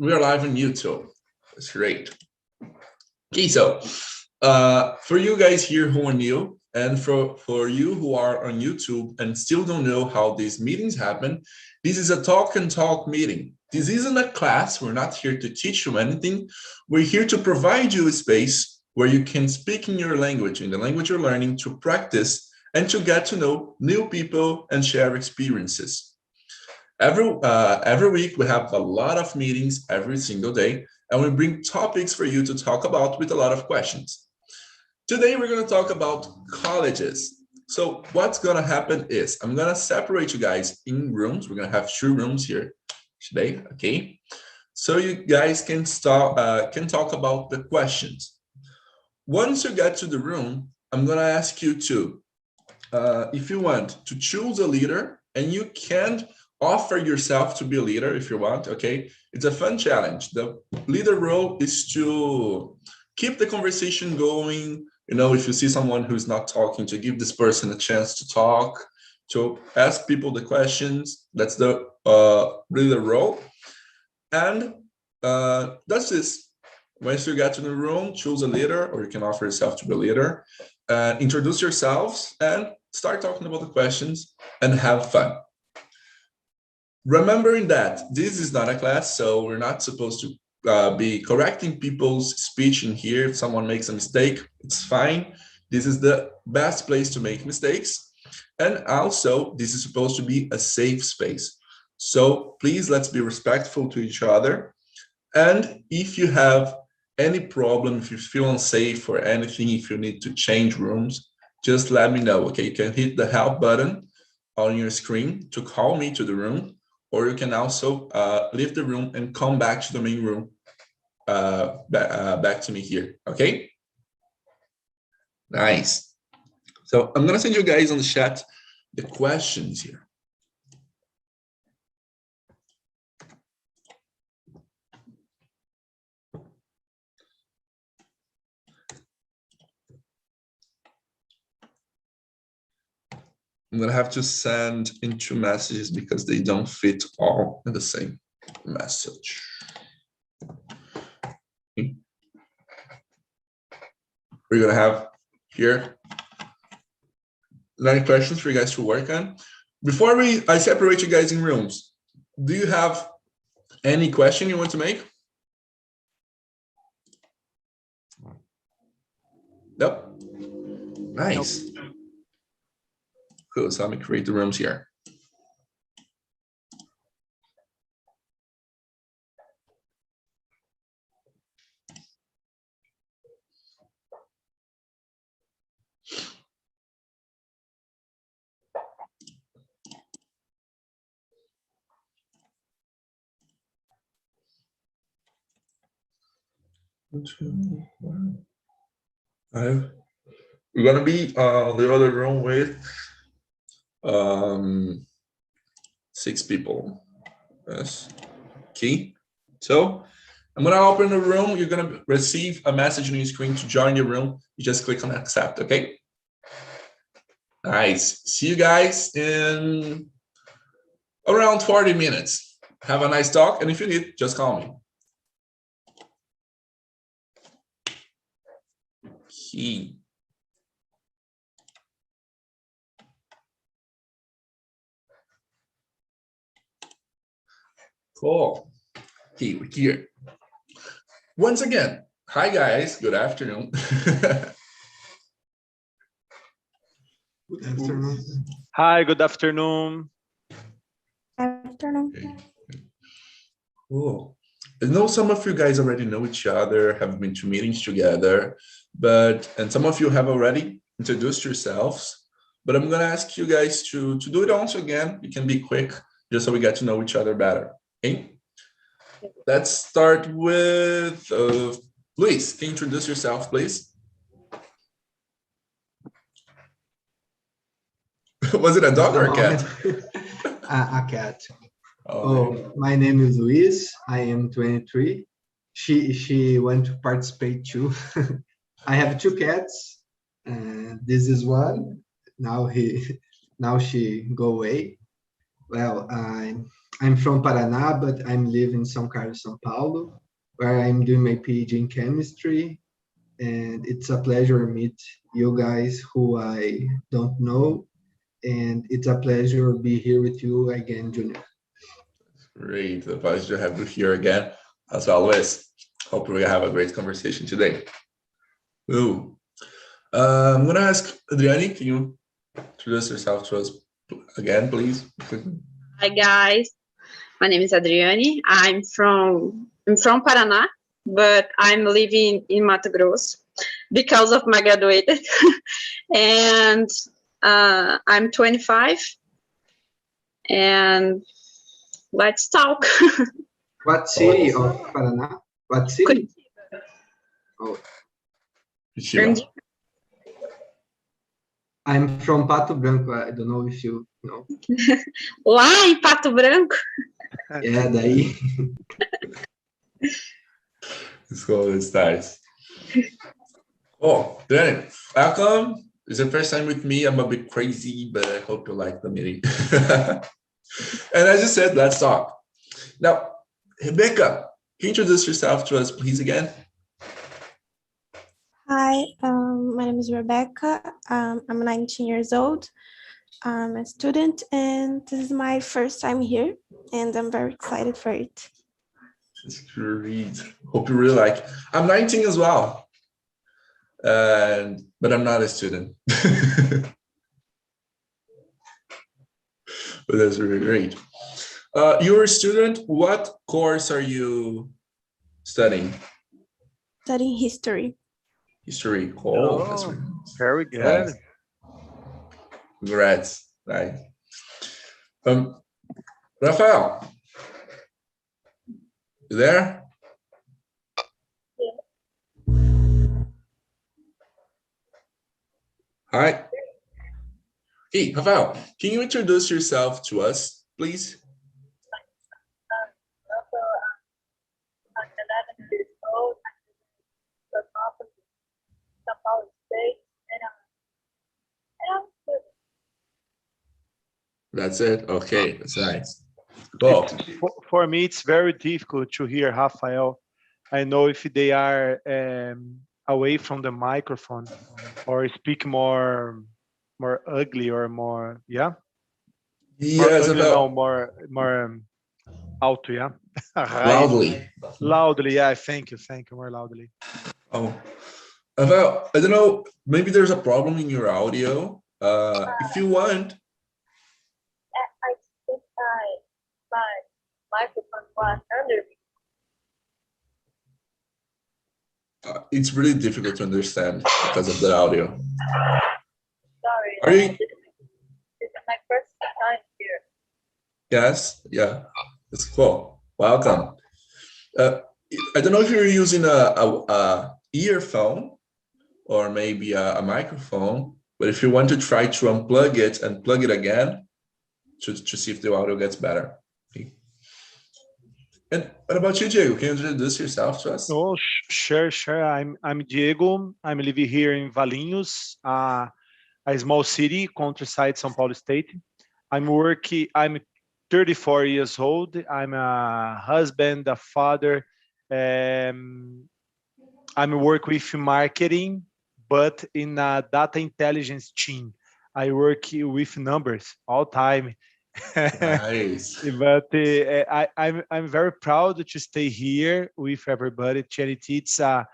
We are live on YouTube. That's great. Okay, so for you guys here who are new, and for you who are on YouTube and still don't know how these meetings happen, this is a talk and talk meeting. This isn't a class. We're not here to teach you anything. We're here to provide you a space where you can speak in your language, in the language you're learning, to practice and to get to know new people and share experiences. Every week, we have a lot of meetings every single day, and we bring topics for you to talk about with a lot of questions. Today, we're going to talk about colleges. So what's going to happen is I'm going to separate you guys in rooms. We're going to have 2 rooms here today, okay? So you guys can talk about the questions. Once you get to the room, I'm going to ask you to, if you want, to choose a leader, and you can offer yourself to be a leader if you want, okay? It's a fun challenge. The leader role is to keep the conversation going. You know, if you see someone who's not talking, to give this person a chance to talk, to ask people the questions. That's the leader role. And that's this. Once you get to the room, choose a leader, or you can offer yourself to be a leader. Introduce yourselves and start talking about the questions and have fun. Remembering that this is not a class, so we're not supposed to be correcting people's speech in here. If someone makes a mistake, it's fine. This is the best place to make mistakes. And also, this is supposed to be a safe space. So please, let's be respectful to each other. And if you have any problem, if you feel unsafe or anything, if you need to change rooms, just let me know, okay? You can hit the help button on your screen to call me to the room, or you can also leave the room and come back to the main room, back to me here, okay? Nice. So I'm gonna send you guys on the chat the questions here. I'm gonna have to send in 2 messages because they don't fit all in the same message. We're gonna have here 9 questions for you guys to work on. Before I separate you guys in rooms, do you have any question you want to make? Nope. Nice. Nope. Cool, so let me create the rooms here. We're gonna be the other room with 6 people. Yes. Okay. So I'm gonna open the room. You're gonna receive a message on your screen to join your room. You just click on accept, okay? Nice. See you guys in around 40 minutes. Have a nice talk, and if you need, just call me. Okay. Cool. Okay, we're here. Once again, hi guys, good afternoon. Good afternoon. Hi, good afternoon. Afternoon. Okay. Cool. I know some of you guys already know each other, have been to meetings together, and some of you have already introduced yourselves, but I'm gonna ask you guys to do it once again. You can be quick, just so we get to know each other better, okay? Let's start with Luis. Can you introduce yourself, please? Was it a dog or a cat? A cat. Oh, my name is Luis. I am 23. She went to participate too. I have 2 cats. This is one. Now she go away. Well, I'm from Paraná, but I'm living in São Carlos, São Paulo, where I'm doing my PhD in chemistry. And it's a pleasure to meet you guys who I don't know. And it's a pleasure to be here with you again, Junior. Great. The pleasure to have you here again, as always. Hope we have a great conversation today. Ooh. I'm going to ask Adriane, can you introduce yourself to us again, please? Hi guys, my name is Adriane. I'm from Paraná, but I'm living in Mato Grosso because of my graduated. And I'm 25. And let's talk. What city of Paraná? What city? Oh, Curitiba. I'm from Pato Branco. I don't know if you know. Lá em Pato Branco. Yeah, daí. It's nice. Oh, then welcome. It's the first time with me. I'm a bit crazy, but I hope you like the meeting. And as you said, let's talk. Now, Rebecca, can you introduce yourself to us, please, again? Hi, my name is Rebecca. I'm 19 years old. I'm a student, and this is my first time here, and I'm very excited for it. It's great. Hope you really like. I'm 19 as well, but I'm not a student. But that's really great. You're a student. What course are you studying? Studying history. History. Oh, that's Oh, really very good. nice. Congrats. Nice. Rafael, you there? Hi. Hey, Rafael, can you introduce yourself to us, please? I'm 11 years old. I'm from São Paulo State, and I'm good. That's it. Okay, that's nice. Well, For me, it's very difficult to hear Rafael. I know if they are away from the microphone or speak more ugly or more, yeah? More yes, ugly, no, about more alto, yeah? loudly. Loudly, yeah, thank you, more loudly. Oh, about, I don't know, maybe there's a problem in your audio. If you want, I think my microphone was under me. it's really difficult to understand because of the audio. Sorry. Are you? This is my first time here. Yes, yeah, that's cool. Welcome. I don't know if you're using a earphone or maybe a microphone, but if you want to try to unplug it and plug it again to see if the audio gets better. Okay. And what about you, Diego? Can you introduce yourself to us? Oh, sure. I'm Diego. I'm living here in Valinhos, a small city, countryside, São Paulo State. I'm 34 years old. I'm a husband, a father. I'm work with marketing, but in a data intelligence team. I work with numbers all time. Nice. But I'm very proud to stay here with everybody. Charity, it's a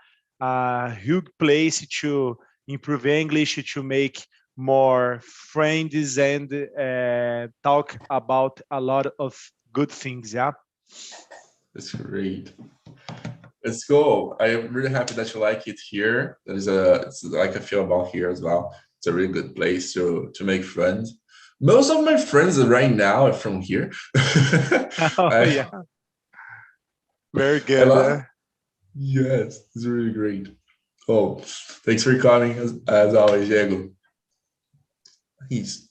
huge place to improve English, to make more friends and talk about a lot of good things. Yeah. That's great. It's cool. I am really happy that you like it here. It's like I feel about here as well. It's a really good place to make friends. Most of my friends right now are from here. Yeah. Very good. Yes, it's really great. Oh, thanks for coming as always, Diego. Peace.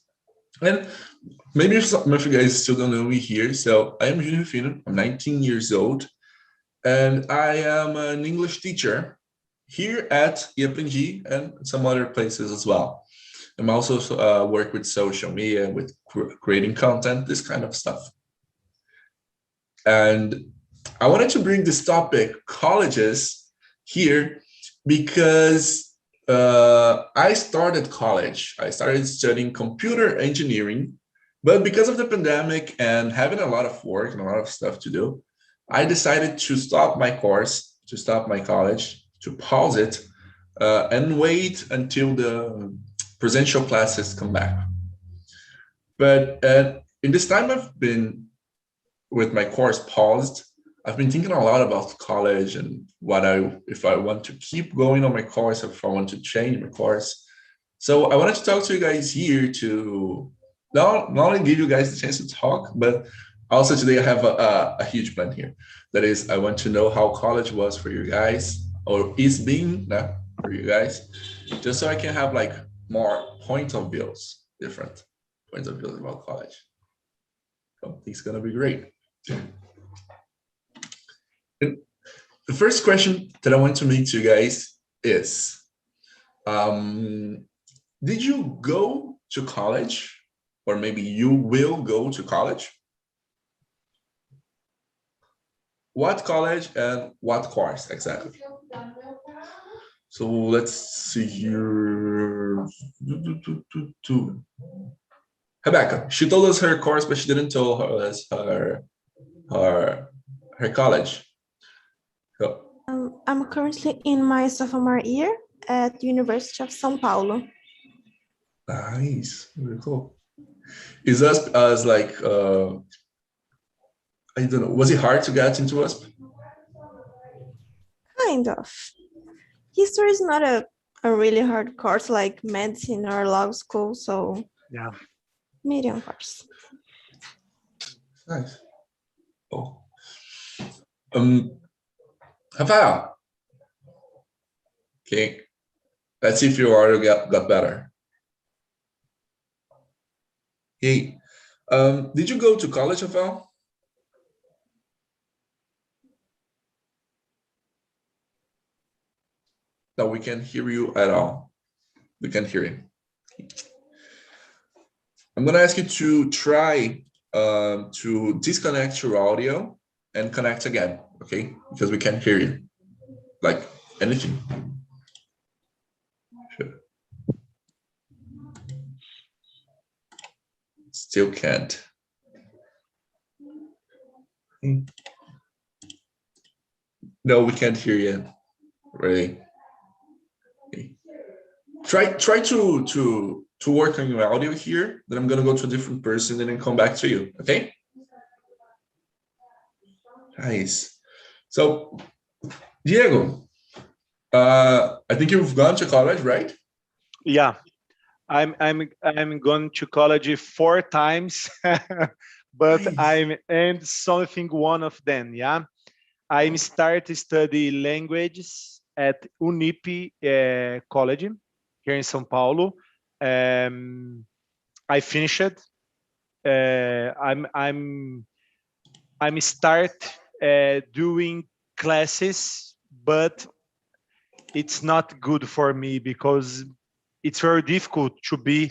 And maybe some of you guys still don't know me here. So I am Junior Fino. I'm 19 years old. And I am an English teacher here at Iaprendi and some other places as well. I'm also work with social media, with creating content, this kind of stuff. And I wanted to bring this topic, colleges, here because I started college. I started studying computer engineering, but because of the pandemic and having a lot of work and a lot of stuff to do, I decided to stop my course, to stop my college, to pause it, and wait until the presential classes come back. But in this time I've been with my course paused, I've been thinking a lot about college and if I want to keep going on my course, if I want to change my course. So I wanted to talk to you guys here to not only give you guys the chance to talk, but also today I have a huge plan here. That is, I want to know how college was for you guys, or is being for you guys, just so I can have like more points of views, different points of views about college. So it's gonna be great. And the first question that I want to make to you guys is, did you go to college, or maybe you will go to college? What college and what course exactly? So let's see here. Rebecca, she told us her course, but she didn't tell us her college. So, I'm currently in my sophomore year at University of São Paulo. nice, very cool. Is us as like I don't know, was it hard to get into USP? Kind of. History is not a really hard course like medicine or law school, so Yeah. medium course. Nice. Oh. Rafael. Okay. Let's see if your audio got better. Hey, did you go to college, Rafael? No, we can't hear you at all. We can't hear you. I'm gonna ask you to try to disconnect your audio and connect again, okay? Because we can't hear you, like anything. Sure. Still can't. No, we can't hear you. Really. Okay. Try to work on your audio here. Then I'm gonna go to a different person and then come back to you. Okay. Nice. So, Diego, I think you've gone to college, right? Yeah, I'm going to college 4 times, but Nice. I'm and something one of them. Yeah, I'm start to study languages at Unip College here in São Paulo. I finished. I'm start doing classes, but it's not good for me because it's very difficult to be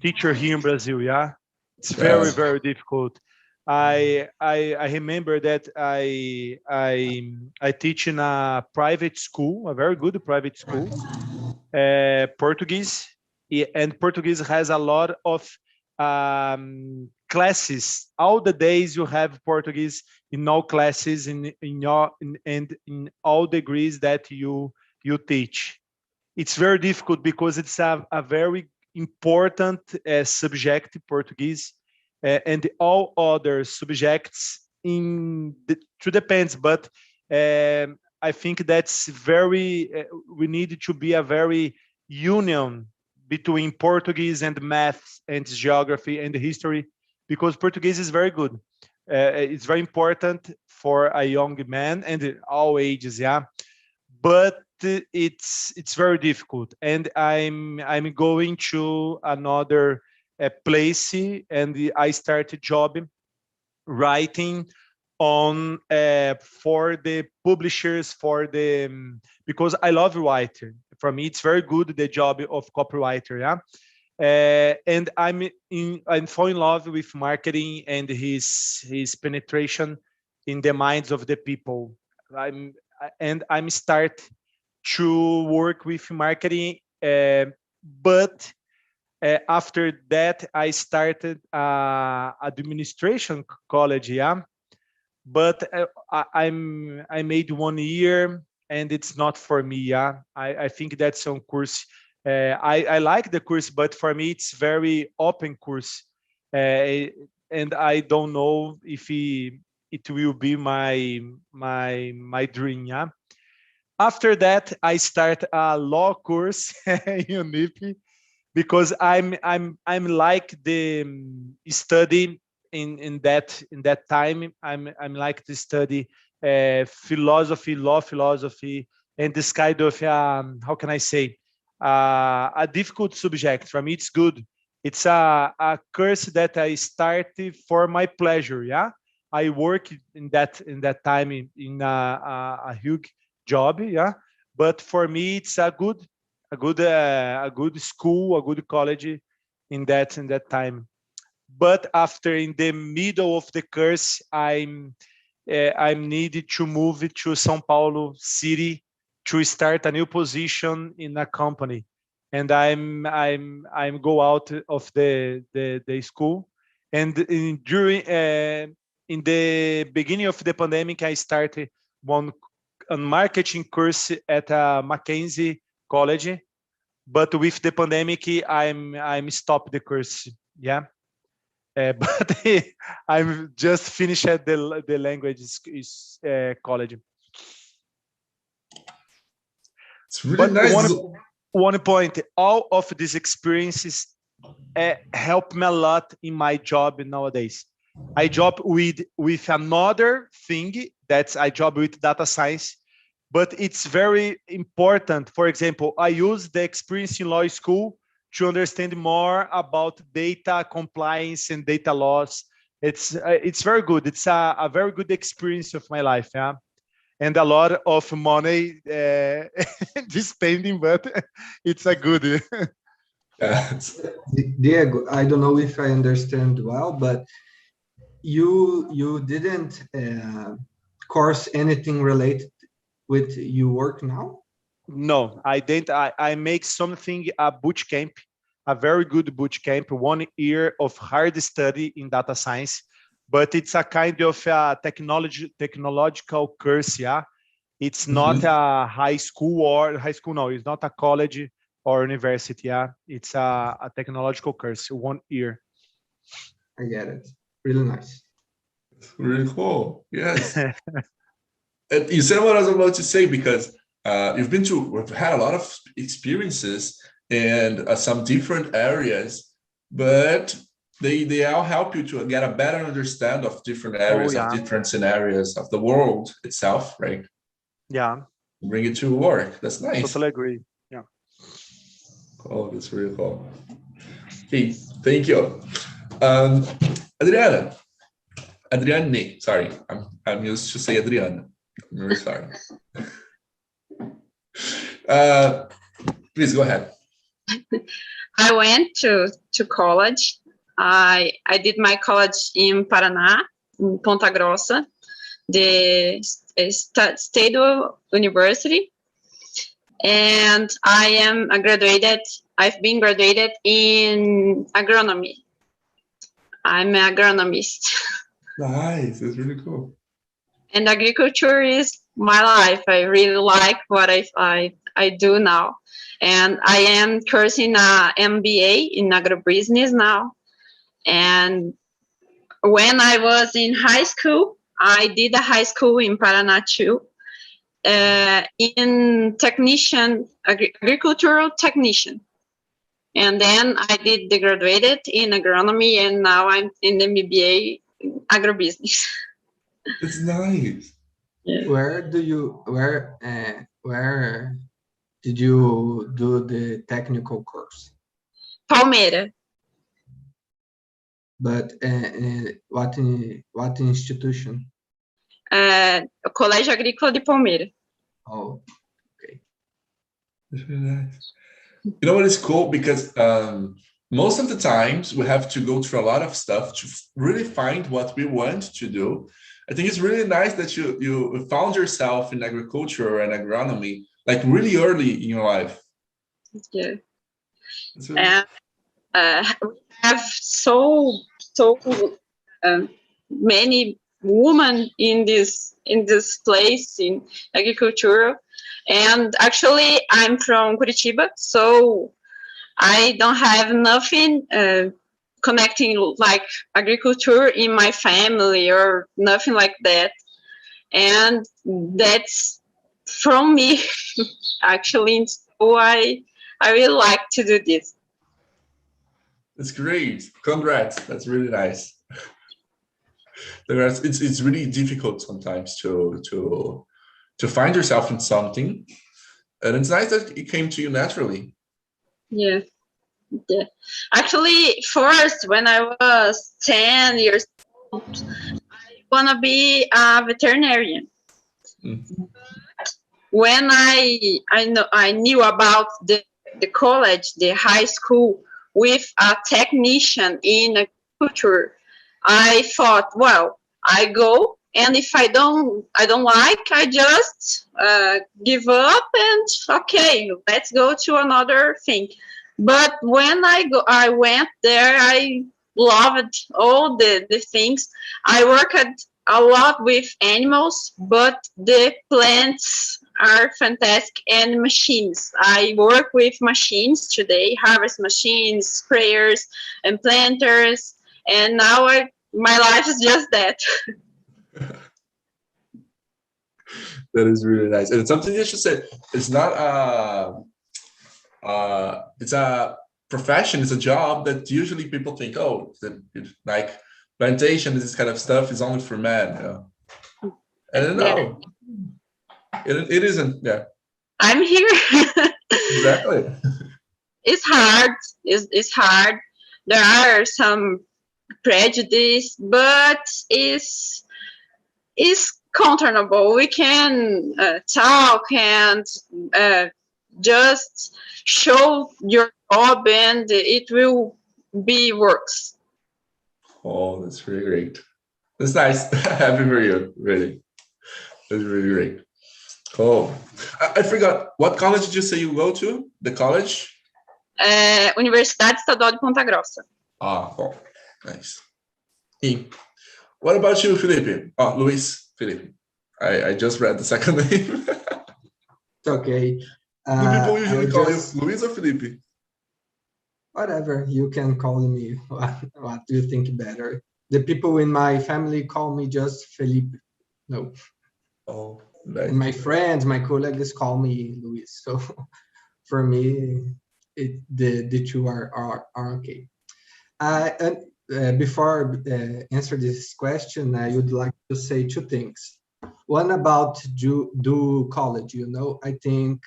teacher here in Brazil. Yeah, it's very Yes. very difficult. I remember that I teach in a private school, a very good private school, Portuguese, and Portuguese has a lot of classes. All the days you have Portuguese in all classes in all degrees that you teach. It's very difficult because it's a very important subject, Portuguese, and all other subjects depends. But I think that's very. We need to be a very union between Portuguese and math and geography and history, because Portuguese is very good. It's very important for a young man and all ages. Yeah, but it's very difficult, and I'm going to another place, and I started job writing on for the publishers, for the because I love writing. For me, it's very good the job of copywriter. Yeah, and I fall in love with marketing and his penetration in the minds of the people. I'm start to work with marketing, but after that I started administration college, yeah. But I made 1 year and it's not for me, yeah. I think that's some course. I like the course, but for me it's very open course, and I don't know if it will be my dream, yeah. After that, I start a law course in UNIP because I'm like the study in that time. I'm like to study philosophy, law philosophy, and this kind of how can I say, a difficult subject. For me, it's good. It's a course that I started for my pleasure. Yeah, I work in that time in a huge job. Yeah, but for me, it's a good school, a good college in that time. But after in the middle of the course, I'm needed to move to São Paulo city to start a new position in a company, and I'm go out of the school, and in the beginning of the pandemic, I started one a marketing course at Mackenzie College, but with the pandemic, I'm stopped the course. Yeah, but I'm just finished at the language college. It's really But nice. one point, all of these experiences help me a lot in my job nowadays. I job with another thing, that's I job with data science, but it's very important. For example, I use the experience in law school to understand more about data compliance and data laws. It's very good. It's a very good experience of my life, yeah, and a lot of money spending, but it's a good. Yes. Diego, I don't know if I understand well, but you didn't course anything related with your work now? No, I didn't. I make something, a boot camp, a very good boot camp, 1 year of hard study in data science, but it's a kind of technological course, yeah. It's not a high school, no, it's not a college or university, yeah. It's a technological course, 1 year. I get it. Really nice. Really cool. Yes. And you said what I was about to say, because we've had a lot of experiences in some different areas, but they all help you to get a better understand of different areas, of different scenarios of the world itself, right? Yeah. Bring it to work. That's nice. Totally agree. Yeah. Oh, that's really cool. Okay, thank you. Adriane, sorry, I'm used to say Adriana. I'm really sorry. Please go ahead. I went to college. I did my college in Paraná, in Ponta Grossa, the state university, and I've been graduated in agronomy. I'm an agronomist. Nice, that's really cool. And agriculture is my life. I really like what I do now. And I am cursing a MBA in agribusiness now. And when I was in high school, I did a high school in Paraná too, in agricultural technician. And then I did the graduated in agronomy, and now I'm in the MBA in agribusiness. It's nice. Yeah. Where did you do the technical course? Palmeira. But what institution? Colégio Agrícola de Palmeira. Oh, okay. That's really nice. You know what is cool? Because most of the times we have to go through a lot of stuff to really find what we want to do. I think it's really nice that you found yourself in agriculture and agronomy like really early in your life. Yeah. Really... And we have so many women in this place in agriculture, and actually I'm from Curitiba, so I don't have nothing connecting like agriculture in my family or nothing like that, and that's from me actually. So I really like to do this. That's great. Congrats. That's really nice. It's really difficult sometimes to find yourself in something, and it's nice that it came to you naturally. Yeah. Actually, first when I was 10 years old, I wanna be a veterinarian. When I knew about the college, the high school with a technician in agriculture, I thought, well, I go, and if I don't like, I just give up and okay, let's go to another thing. But when I went there, I loved all the things. I worked a lot with animals, but the plants are fantastic, and machines. I work with machines today, harvest machines, sprayers, and planters, and now my life is just that. That is really nice, and it's something that you said. It's not it's a profession. It's a job that usually people think, oh, like plantation, this kind of stuff is only for men. You know? And no, it isn't. Yeah, I'm here. Exactly. It's hard. It's hard. There are some prejudice, but it's controllable. We can talk and just show your job, and it will be works. Oh, that's really great. That's nice. Happy for you, really. That's really great. Cool. I forgot, what college did you say you go to? The college? Universidade Estadual de Ponta Grossa. Ah, oh, nice. What about you, Felipe? Oh, Luis Felipe. I just read the second name. It's okay. Do people usually call you Luis or Felipe? Whatever, you can call me. What do you think better? The people in my family call me just Felipe. No. Oh, nice. And my friends, my colleagues call me Luis. So for me, the two are okay. And before answer this question, I would like to say two things. One about do college. You know, I think,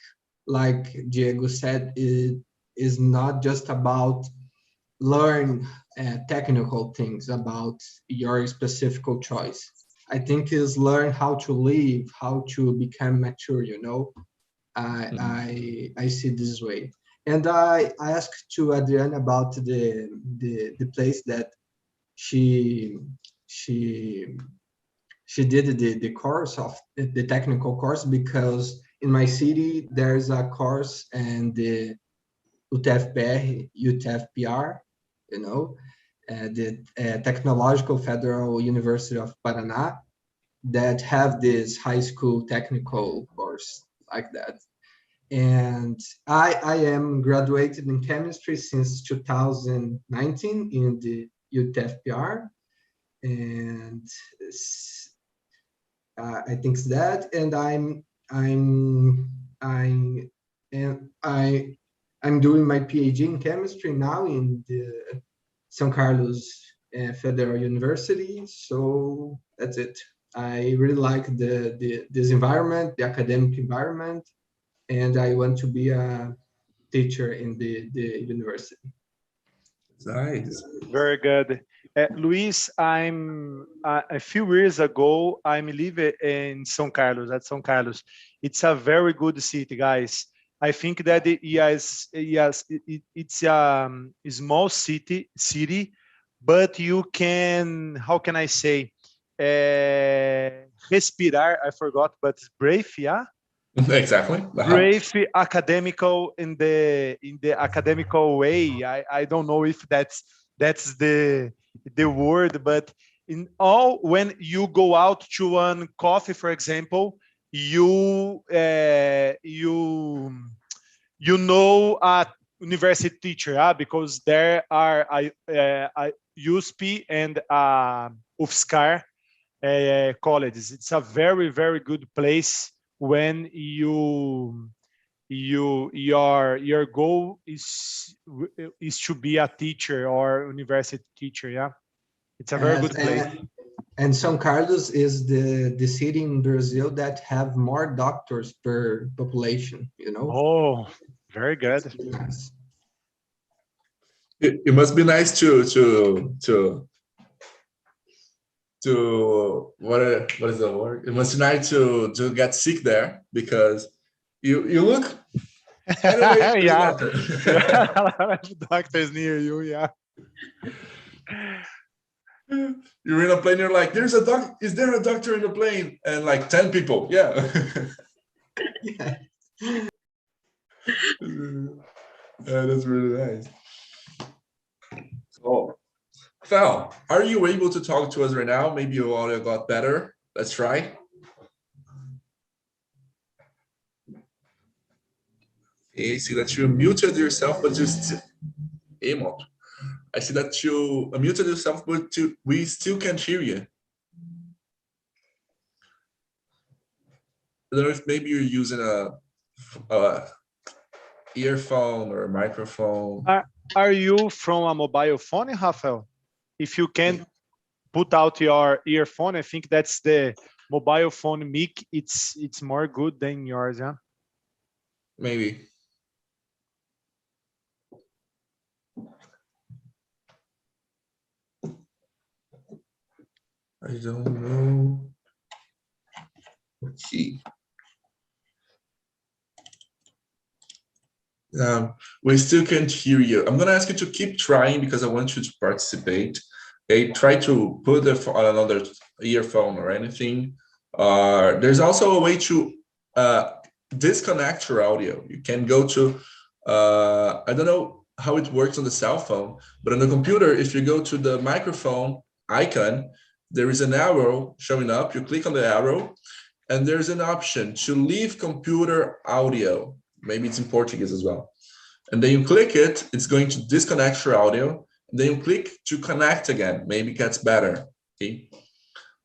like Diego said, it is not just about learn technical things about your specific choice. I think is learn how to live, how to become mature. You know, I see this way. And I asked to Adriana about the place that she did the course of the technical course, because in my city there's a course and the UTFPR, you know, the Technological Federal University of Paraná, that have this high school technical course like that. And I am graduated in chemistry since 2019 in the UTFPR, and I think it's that. And I'm doing my PhD in chemistry now in the São Carlos Federal University. So that's it. I really like this environment, the academic environment, and I want to be a teacher in the university. Nice. Very good. Luis, I'm a few years ago, I'm living in São Carlos, at São Carlos. It's a very good city, guys. I think that it's a small city, but you can, how can I say, respirar, I forgot, but brave, yeah? Exactly. Brave academical in the academical way. I don't know if that's the word, but in all, when you go out to one coffee, for example, you know a university teacher, because there are a USP and UFSCar colleges. It's a very, very good place when your goal is to be a teacher or university teacher. Yeah, it's a very good place. And São Carlos is the city in Brazil that have more doctors per population, you know? Oh, very good. Yes. It must be nice to what is the word? It must be nice to get sick there, because you look. Anyway, there's a Yeah, doctor. yeah, a lot of doctors near you. Yeah. You're in a plane. You're like, "There's a doc. Is there a doctor in the plane?" And like 10 people. Yeah. Yeah. That's really nice. So, Val, are you able to talk to us right now? Maybe your audio got better. Let's try. I see that you muted yourself, but just I see that you muted yourself, but we still can't hear you. I don't know if maybe you're using a earphone or a microphone. Are you from a mobile phone, Rafael? If you can put out your earphone, I think that's the mobile phone mic. It's more good than yours, yeah. Maybe. I don't know. Let's see. We still can't hear you. I'm going to ask you to keep trying, because I want you to participate. Okay, try to put another earphone or anything. There's also a way to disconnect your audio. You can go to, I don't know how it works on the cell phone, but on the computer, if you go to the microphone icon, there is an arrow showing up. You click on the arrow, and there's an option to leave computer audio. Maybe it's in Portuguese as well. And then you click it, it's going to disconnect your audio. And then you click to connect again. Maybe it gets better. Okay.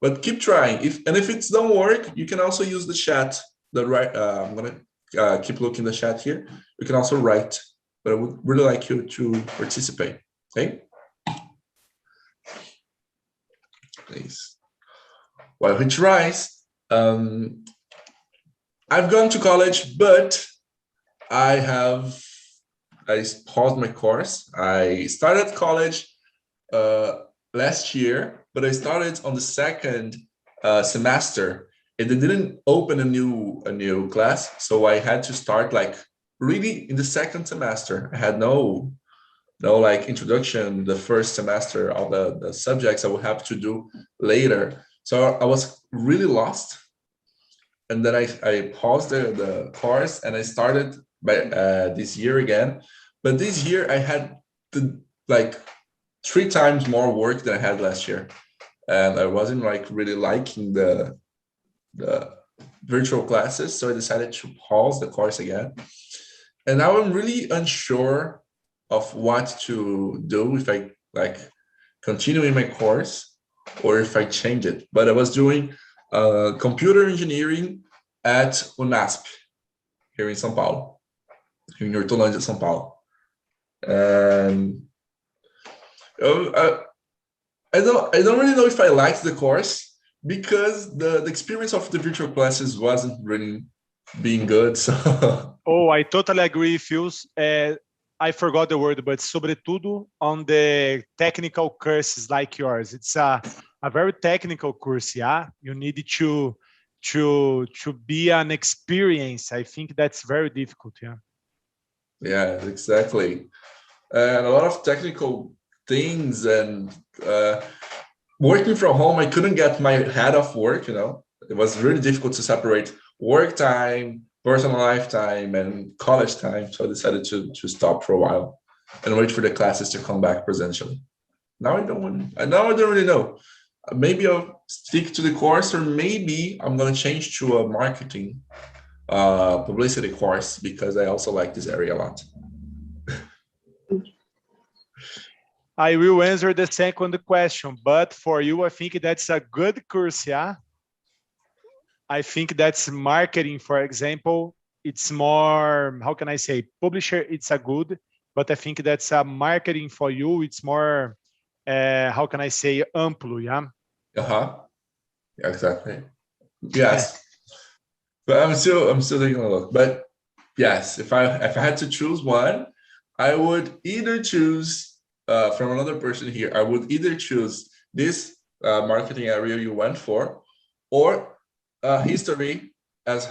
But keep trying. If it don't work, you can also use the chat. I'm gonna keep looking the chat here. You can also write. But I would really like you to participate. Okay. Please. While he tries, I've gone to college, but I paused my course. I started college last year, but I started on the second semester, and they didn't open a new class, so I had to start like really in the second semester. I had no like introduction the first semester, all the subjects I would have to do later. So I was really lost. And then I paused the course, and I started by this year again. But this year I had like 3 times more work than I had last year. And I wasn't like really liking the virtual classes. So I decided to pause the course again. And now I'm really unsure of what to do, if I like continue in my course or if I change it. But I was doing computer engineering at UNASP here in São Paulo, in Hortolândia, São Paulo. And I don't really know if I liked the course, because the experience of the virtual classes wasn't really being good. So Oh, I totally agree with you. I forgot the word, but sobretudo on the technical courses like yours. It's a very technical course, yeah? You need to be an experience. I think that's very difficult. Yeah. Yeah, exactly. And a lot of technical things, and working from home, I couldn't get my head off work. It was really difficult to separate work time, personal life time, and college time. So I decided to stop for a while and wait for the classes to come back presentially. Now I don't really know. Maybe I'll stick to the course, or maybe I'm gonna change to a marketing publicity course, because I also like this area a lot. I will answer the second question, but for you, I think that's a good course, yeah? I think that's marketing, for example. It's more, how can I say, publisher, it's a good, but I think that's a marketing for you. It's more, how can I say, ample, yeah? Yeah, exactly. Yes. But I'm still taking a look. But yes, if I had to choose one, I would either choose from another person here. I would either choose this marketing area you went for, or history, as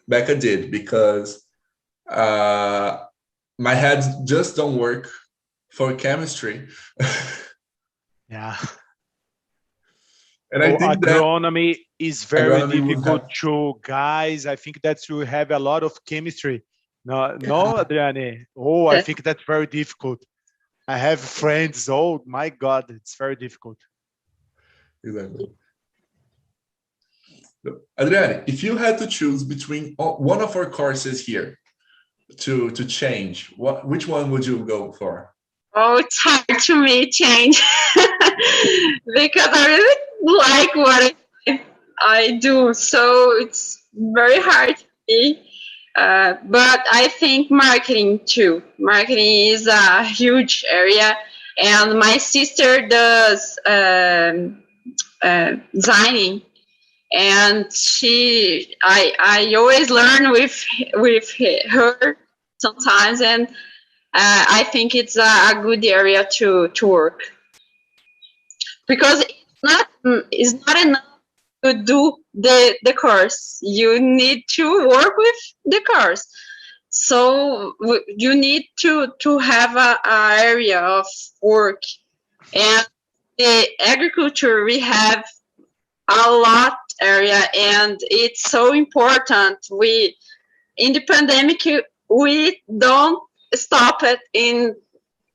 Becca did, because my head just don't work for chemistry. Yeah. And I think agronomy is very agronomy difficult to guys. I think that you have a lot of chemistry. No, Adriane. Oh, I think that's very difficult. I have friends. Oh my God, it's very difficult. Exactly. So, Adriane, if you had to choose between one of our courses here to change, which one would you go for? Oh, it's hard to me change because I really like what I do. So it's very hard to me. But I think marketing too. Marketing is a huge area, and my sister does designing, and I always learn with her sometimes, and I think it's a good area to work, because it's not enough to do the course. You need to work with the course. So you need to have a area of work. And the agriculture, we have a lot area, and it's so important. In the pandemic, we don't stop it in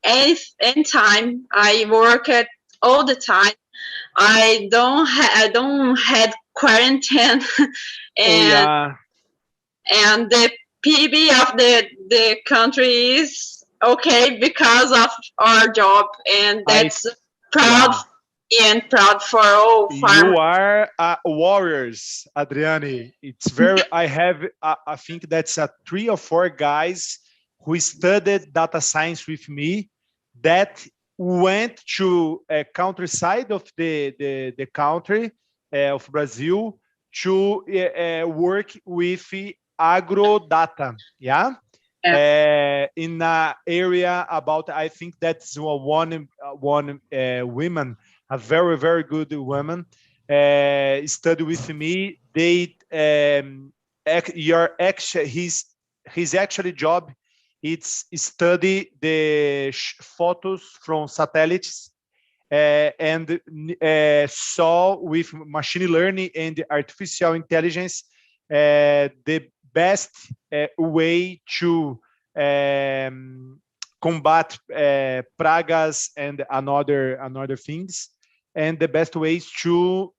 any time. I work it all the time. I don't had quarantine, and and the PB of the country is okay because of our job, and that's proud for all farmers. You are warriors, Adriane. It's very. I think that's 3 or 4 guys who studied data science with me that went to a countryside of the country of Brazil to work with agro data. Yeah. In an area about, I think that's one woman, a very, very good woman, study with me. They his actually job, it's study the photos from satellites and saw with machine learning and artificial intelligence the best way to combat pragas and another things, and the best ways to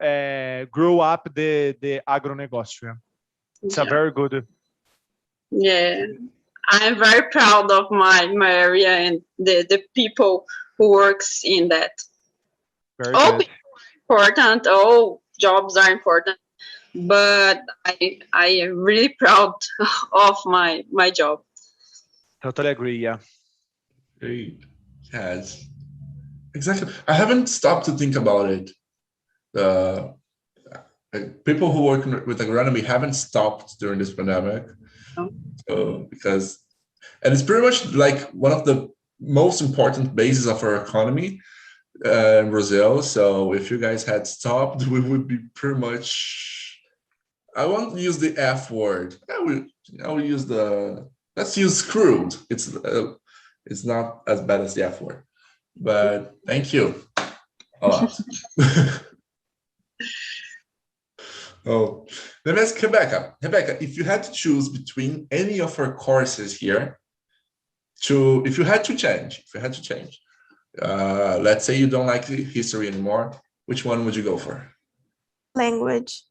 grow up the agronegócio. It's a very good. Yeah, I'm very proud of my area and the people who works in that. Very all good. Important. All jobs are important, but I am really proud of my job. Totally agree. Yeah. Great. Yes. Exactly. I haven't stopped to think about it. People who work with agronomy haven't stopped during this pandemic. So, and it's pretty much like one of the most important bases of our economy in Brazil. So if you guys had stopped, we would be pretty much I won't use the F word. I will use let's use screwed. It's not as bad as the F word, but thank you a lot. Oh, let me ask Rebecca. Rebecca, if you had to choose between any of our courses here, if you had to change, let's say you don't like history anymore, which one would you go for? Language.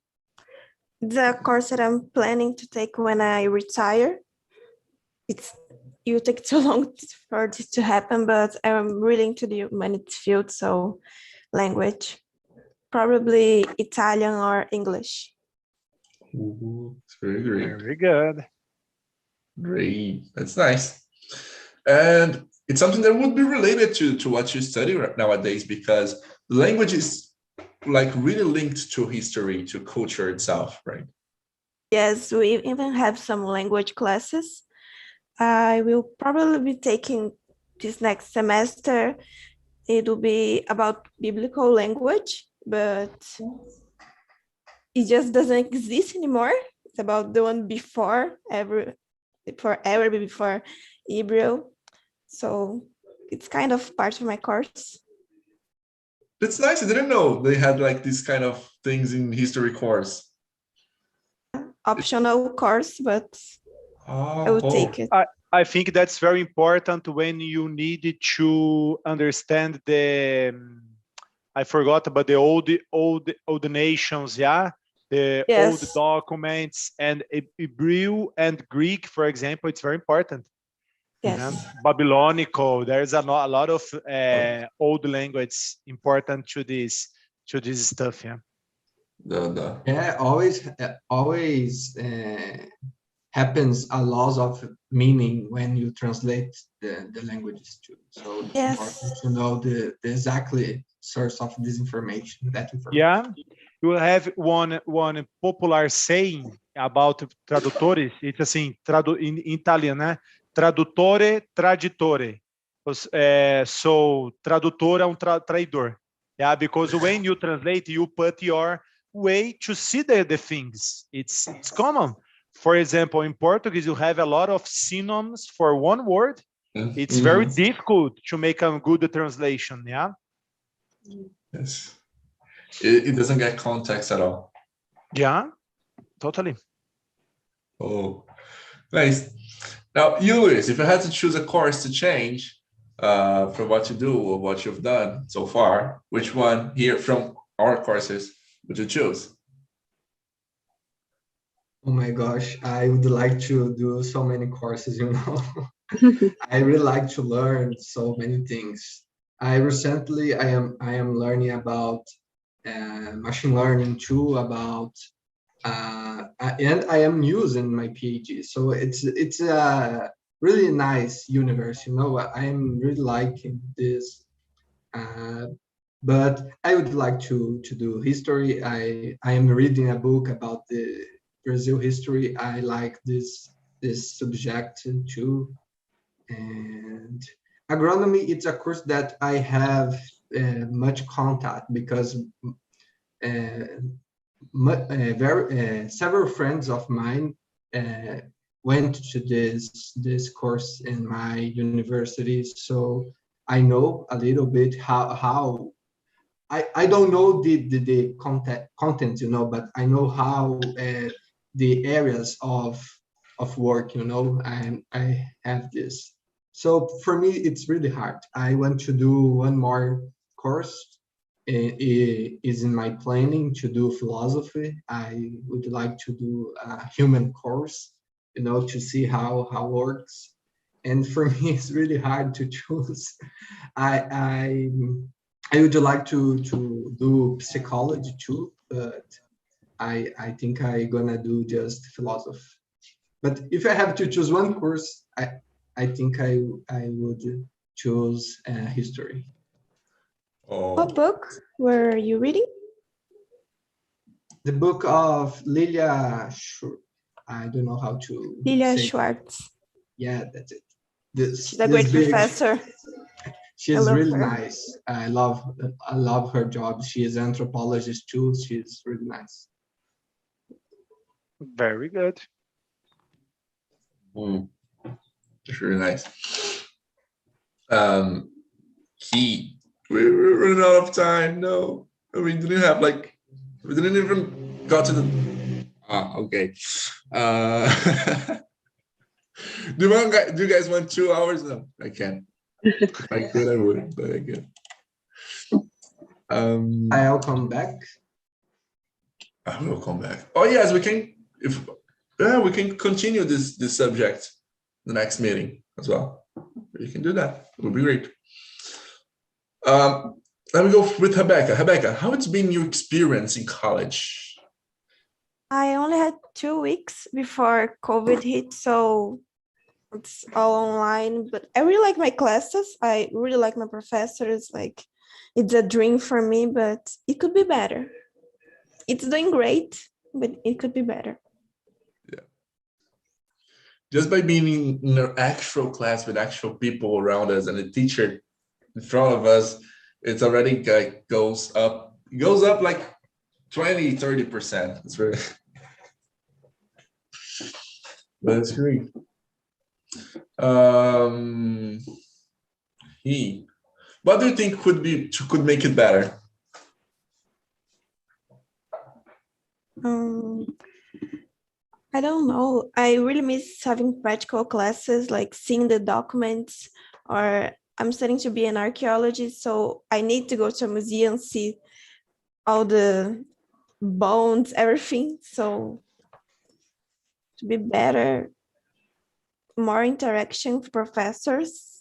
The course that I'm planning to take when I retire. It will take too long for this to happen, but I'm really into the humanities field, so language. Probably Italian or English. Ooh, it's very great. Very good. Great. That's nice. And it's something that would be related to what you study nowadays, because language is like really linked to history, to culture itself, right? Yes, we even have some language classes. I will probably be taking this next semester. It will be about biblical language, but it just doesn't exist anymore. It's about the one before Hebrew. So it's kind of part of my course. It's nice. I didn't know they had like these kind of things in history course. Optional course, but I will take it. I think that's very important when you need to understand I forgot about the old nations, yeah? The old Yes. documents, and Hebrew and Greek, for example, it's very important. Yes. Babylonical, there's a lot of old language important to this stuff, yeah. Yeah, always happens a loss of meaning when you translate the languages too. So it's important to know the exactly source of this information. Yeah, you have one popular saying about tradutores. It's assim, in Italian, né? Traduttore, traditore. So tradutor é traidor. Yeah, because when you translate, you put your way to see the things. It's common. For example, in Portuguese, you have a lot of synonyms for one word. It's very difficult to make a good translation, yeah? Yes. It doesn't get context at all. Yeah, totally. Oh, nice. Now, you, Luis, if you had to choose a course to change from what you do or what you've done so far, which one here from our courses would you choose? Oh my gosh, I would like to do so many courses, you know. I really like to learn so many things. I am learning about machine learning too, and I am using my PhD. So it's a really nice universe, you know. I am really liking this. But I would like to do history. I am reading a book about the Brazil history. I like this subject too. And agronomy, it's a course that I have much contact because several friends of mine went to this course in my university, so I know a little bit how I don't know the content, you know, but I know how the areas of work, you know, and I have this. So for me, it's really hard. I want to do one more course. It is in my planning to do philosophy. I would like to do a human course, you know, to see how works. And for me, it's really hard to choose. I would like to do psychology too, but I think I'm gonna do just philosophy. But if I have to choose one course, I think I would choose history. Oh. What book were you reading? The book of Lilia I don't know how to Lilia say Schwartz. Yeah, that's it. She's a great professor. She's really nice. I love her job. She is an anthropologist too. She's really nice. Very good. That's really nice. We're running out of time. No, we didn't have we didn't even got to the. Okay. Do you guys want 2 hours? No, I can't. If I could, I would, but I can't. I'll come back. I will come back. Oh yes, we can. We can continue this subject the next meeting as well. You can do that. It would be great. Let me go with Rebecca. Rebecca, how it's been your experience in college? I only had 2 weeks before COVID hit, so it's all online. But I really like my classes. I really like my professors. Like, it's a dream for me, but it could be better. It's doing great, but it could be better. Yeah. Just by being in an actual class with actual people around us and a teacher in front of us, it's already goes up like 20-30%. It's really that's great. What do you think could make it better? I don't know. I really miss having practical classes, like seeing the documents, or I'm studying to be an archaeologist, so I need to go to a museum, see all the bones, everything. So to be better, more interaction with professors.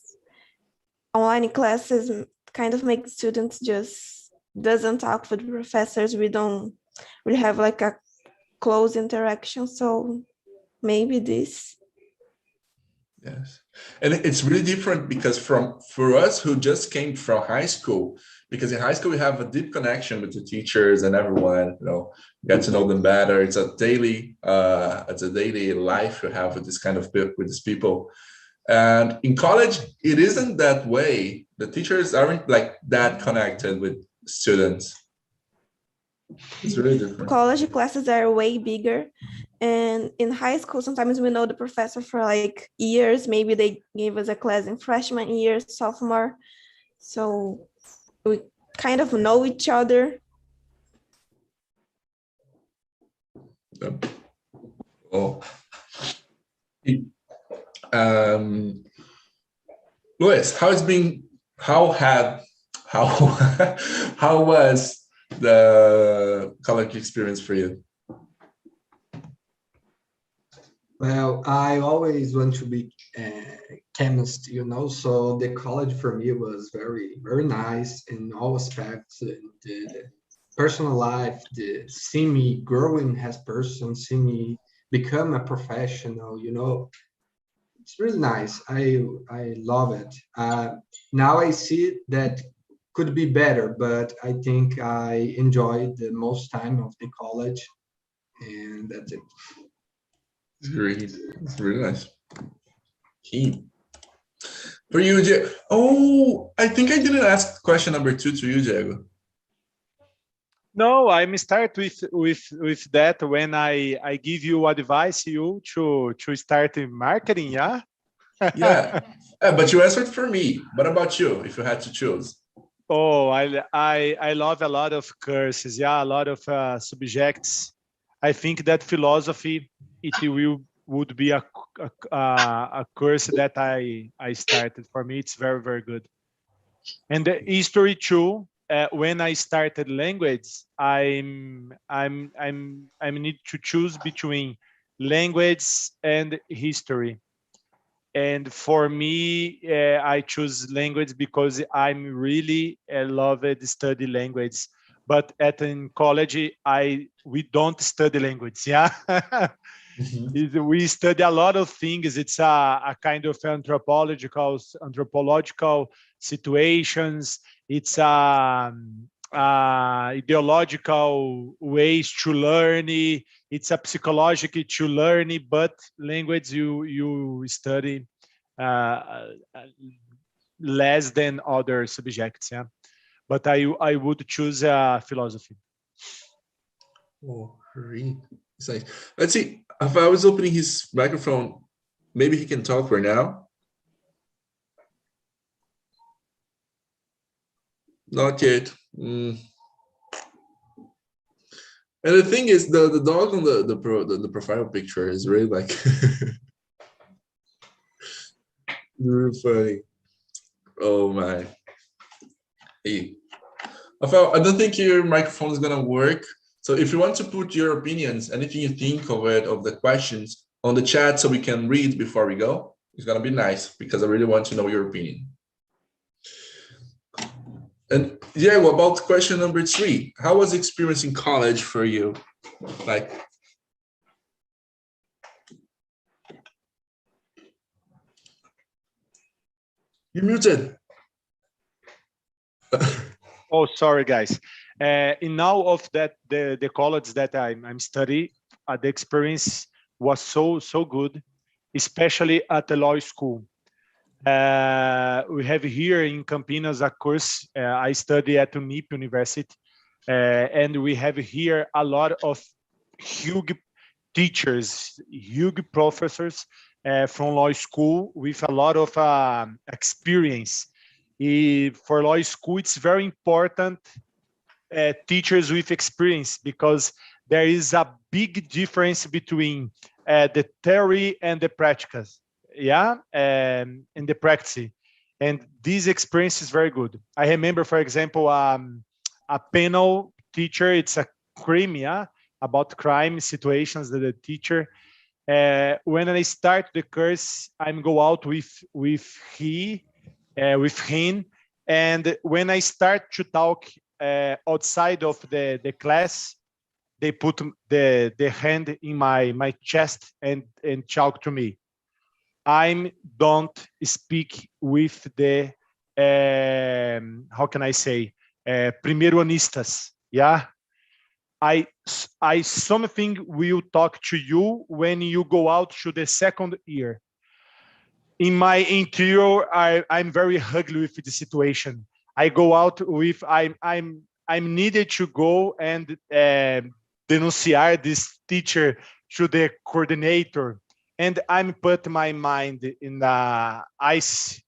Online classes kind of make students just doesn't talk with professors. We don't really have like a close interaction. So maybe this. Yes, and it's really different because for us who just came from high school, because in high school we have a deep connection with the teachers and everyone, get to know them better. It's a daily life you have with this kind of with these people. And in college, it isn't that way. The teachers aren't like that connected with students. It's really different. College classes are way bigger. And in high school, sometimes we know the professor for like years. Maybe they gave us a class in freshman year, sophomore. So we kind of know each other. Oh. Luis, how was the college experience for you? Well, I always want to be chemist, so the college for me was very, very nice in all aspects. The personal life, see me growing as person, see me become a professional, it's really nice. I love it. Now I see that could be better, but I think I enjoyed the most time of the college, and that's it. It's great. It's really nice. For you, Diego. Oh, I think I didn't ask question number 2 to you, Diego. No, I'm start with that when I give you advice to start in marketing, yeah? Yeah. But you answered for me. What about you, if you had to choose? Oh, I love a lot of courses, yeah, a lot of subjects. I think that philosophy, would be a course that I started. For me, it's very, very good. And the history too. When I started language, I need to choose between language and history. And for me, I choose language because I'm really love it study language. But in college, we don't study language, yeah. We study a lot of things. It's a kind of anthropological situations. It's ideological ways to learn. It's a psychological to learn. But language you study less than other subjects. Yeah, but I would choose philosophy. Oh, great. It's nice. Let's see. If I was opening his microphone, maybe he can talk right now. Not yet. And the thing is, the dog on the profile picture is really like really funny. Oh my. Hey. I don't think your microphone is gonna work. So if you want to put your opinions, anything you think of it, of the questions on the chat so we can read before we go, it's gonna be nice because I really want to know your opinion. And Diego, about question number 3, how was experience in college for you? Like, you're muted. Oh, sorry, guys. In now of that, the college that I'm studying, the experience was so good, especially at the law school. We have here in Campinas a course. I study at UNIP University, and we have here a lot of huge teachers, huge professors from law school with a lot of experience. For law school, it's very important teachers with experience because there is a big difference between the theory and the practicals, in the practice. And this experience is very good. I remember, for example, a panel teacher, it's a crime, about crime situations that the teacher, when I start the course, I'm go out with him, and when I start to talk outside of the class, they put the hand in my chest and talk to me. I don't speak with the how can I say primeronistas, I something will talk to you when you go out to the second year. In my interior, I'm very ugly with the situation. I go out with I'm needed to go and denunciar this teacher to the coordinator, and I'm put my mind in the ice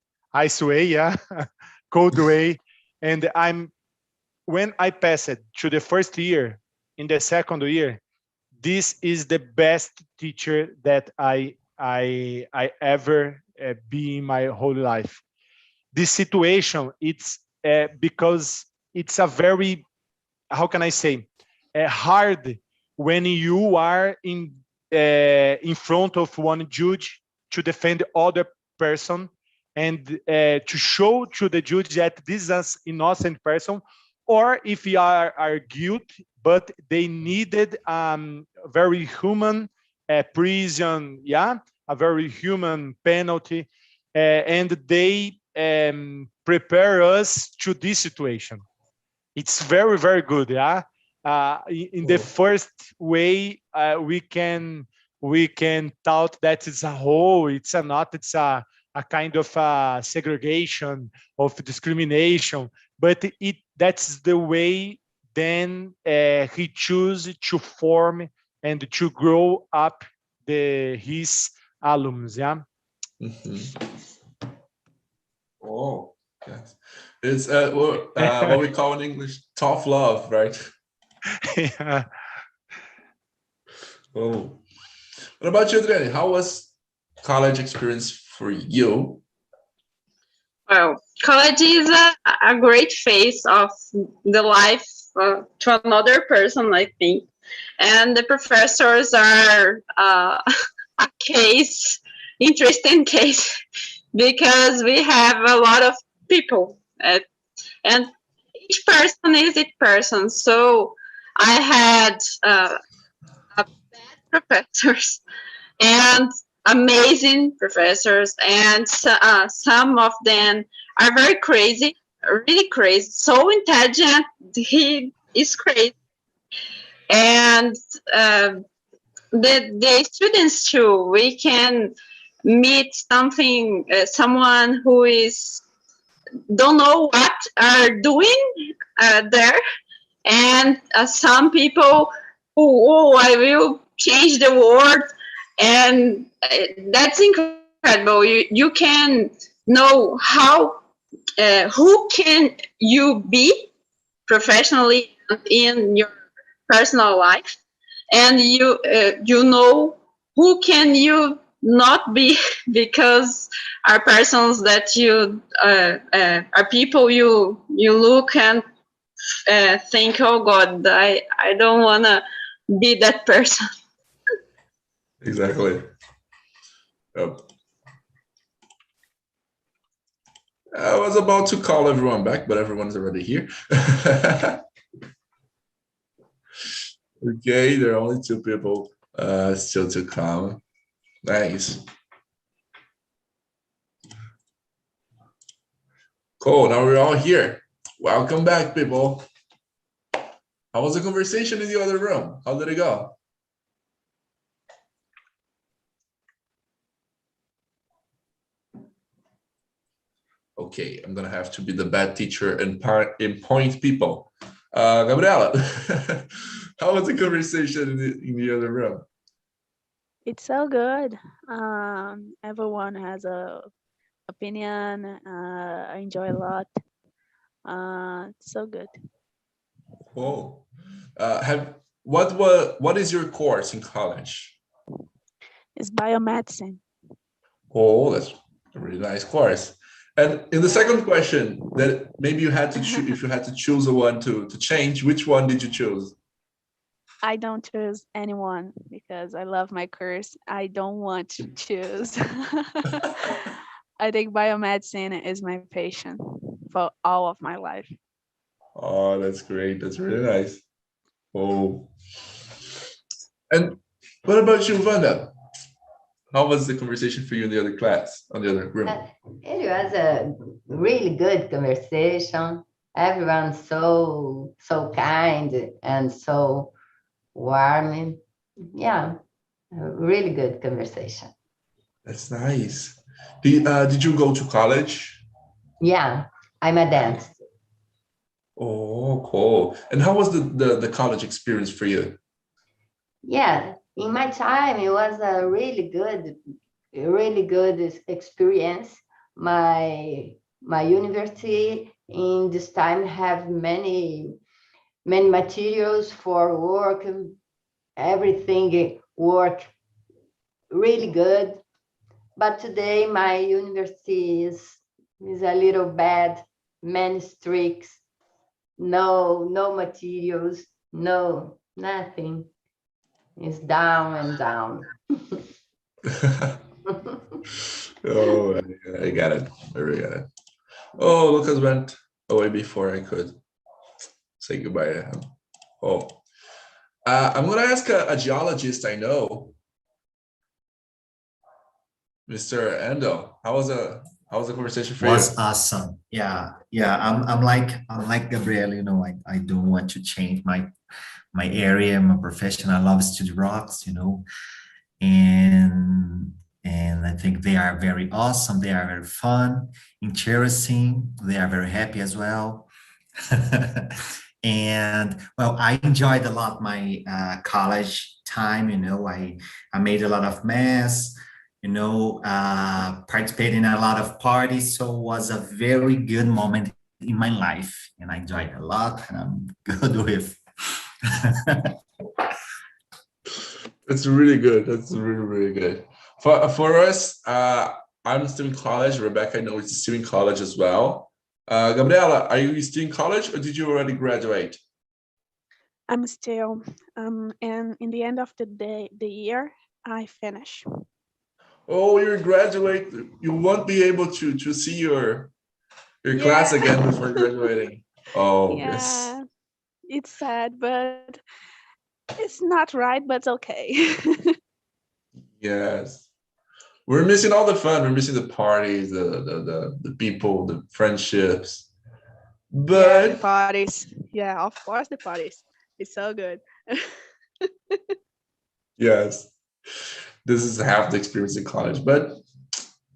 way, cold way, and when I pass it to the first year, in the second year, this is the best teacher that I ever be in my whole life. This situation, it's because it's a very, how can I say, hard when you are in front of one judge to defend other person and to show to the judge that this is an innocent person, or if you are guilty, but they needed very human prison, a very human penalty, and they prepare us to this situation. It's very, very good, in the first way, we can thought that it's a whole, it's a not, it's a kind of segregation of discrimination, but that's the way then he choose to form and to grow up his alums, Oh, yes. It's what we call in English tough love, right? Yeah. Oh, what about you, Adrienne? How was college experience for you? Well, college is a great phase of the life to another person, I think. And the professors are a interesting case, because we have a lot of people, and each person is each person. So I had bad professors and amazing professors, and some of them are very crazy, really crazy, so intelligent, he is crazy. And the students too, we can meet someone who is don't know what are doing there, and some people who, I will change the world, and that's incredible. You can know how who can you be professionally in your personal life, and you know who can you not be because are persons that you are people you look and think, oh God, I don't want to be that person. Exactly. Yep. I was about to call everyone back, but everyone's already here. Okay, there are only 2 people still to come. Nice. Cool, now we're all here. Welcome back, people. How was the conversation in the other room? How did it go? Okay, I'm gonna have to be the bad teacher and point people. Gabriela, how was the conversation in the other room? It's so good. Everyone has a opinion. I enjoy a lot. It's so good. Cool. What is your course in college? It's biomedicine. Oh, that's a really nice course. And in the second question, that maybe you had to choose, if you had to choose a one to change, which one did you choose? I don't choose anyone because I love my course. I don't want to choose. I think biomedicine is my passion for all of my life. Oh, that's great. That's really nice. Oh. And what about you, Wanda? How was the conversation for you in the other class, on the other room? It was a really good conversation. Everyone's so kind and so warm. Yeah, a really good conversation. That's nice. Did you go to college? Yeah, I'm a dentist. Oh, cool. And how was the college experience for you? Yeah, in my time, it was a really good experience. My university in this time have many materials for work, everything work really good. But today my university is a little bad, many strict, no materials, no nothing. It's down and down. Oh, I got it. I really got it. Oh, Lucas went away before I could say goodbye to him. Oh, I'm gonna ask a geologist I know, Mr. Endo. How was the conversation for Was you? awesome. Yeah. I'm like Gabriel, you know, I don't want to change my area, my profession. I love study rocks, you know, and I think they are very awesome. They are very fun, interesting. They are very happy as well. And well, I enjoyed a lot my college time. You know, I made a lot of mess. You know, participated in a lot of parties. So it was a very good moment in my life, and I enjoyed a lot. And I'm good with. It's really good. That's really good. For us, I'm still in college. Rebecca, I know, is still in college as well. Gabriela, are you still in college or did you already graduate? I'm still, and in the end of the year, I finish. Oh, you're graduate. You won't be able to see your class again before graduating. Oh, Yeah, yes. it's sad, but it's not right, but it's okay. Yes. We're missing all the fun. We're missing the parties, the people, the friendships. Yeah, the But parties. Yeah, of course, the parties. It's so good. yes, this is half the experience in college. But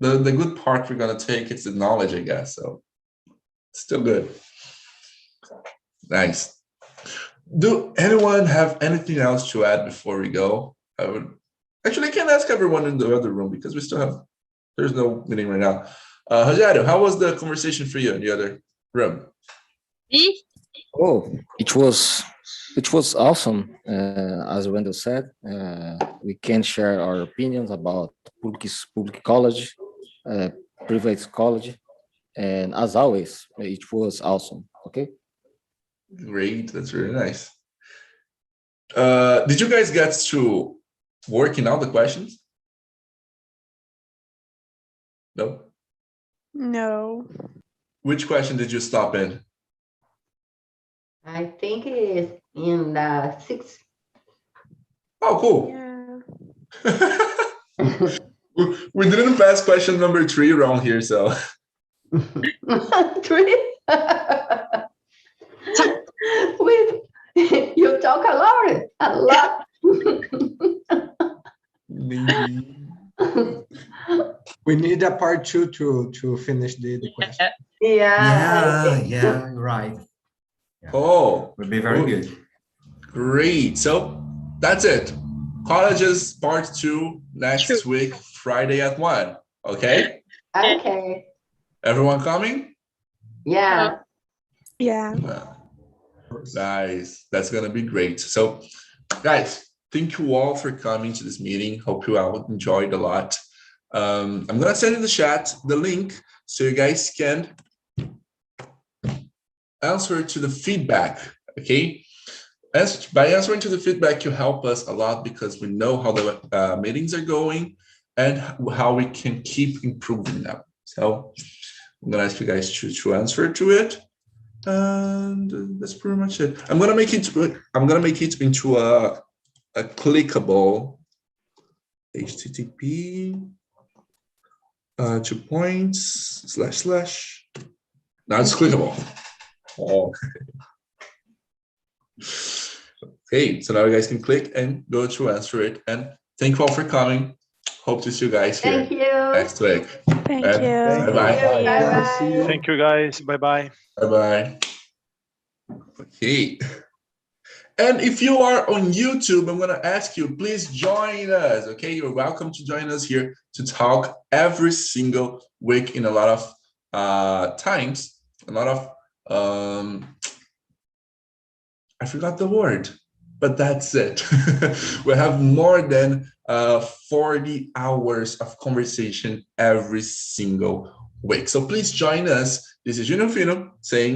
the good part we're gonna take is the knowledge, I guess. So still good. Nice. Do anyone have anything else to add before we go? I would actually I can't ask everyone in the other room because there's no meeting right now. Rogério, how was the conversation for you in the other room? Oh, it was awesome. As Wendell said, we can share our opinions about public college, private college, and as always, it was awesome. Okay. Great, that's really nice. Did you guys get to working out the questions? No. No. Which question did you stop in? I think it is in the 6th. Oh, cool. Yeah. We didn't pass question number 3 around here, so. 3. You talk a lot. Maybe. We need a part 2 to finish the question. Yeah. Yeah, right. Yeah. Oh, Would be very good. Great. So that's it. Colleges part 2 next week, Friday at 1. Okay. Okay. Everyone coming? Yeah. Yeah. Nice. That's gonna be great. So, guys, thank you all for coming to this meeting. Hope you all enjoyed a lot. I'm gonna send in the chat the link so you guys can answer to the feedback. Okay. By answering to the feedback, you help us a lot because we know how the meetings are going and how we can keep improving them. So I'm gonna ask you guys to answer to it. And that's pretty much it. I'm gonna make it into a clickable HTTP 2 points / now it's clickable. Oh. Okay, so now you guys can click and go to answer it. And thank you all for coming. Hope to see you guys here Thank you. next week. Thank And you. bye-bye. Bye. See you. Thank you, guys. Bye-bye. Bye-bye. Okay. And if you are on YouTube, I'm going to ask you, please join us. Okay, you're welcome to join us here to talk every single week in a lot of times, a lot of, I forgot the word, but that's it. We have more than 40 hours of conversation every single week. So please join us. This is Junior Fino saying,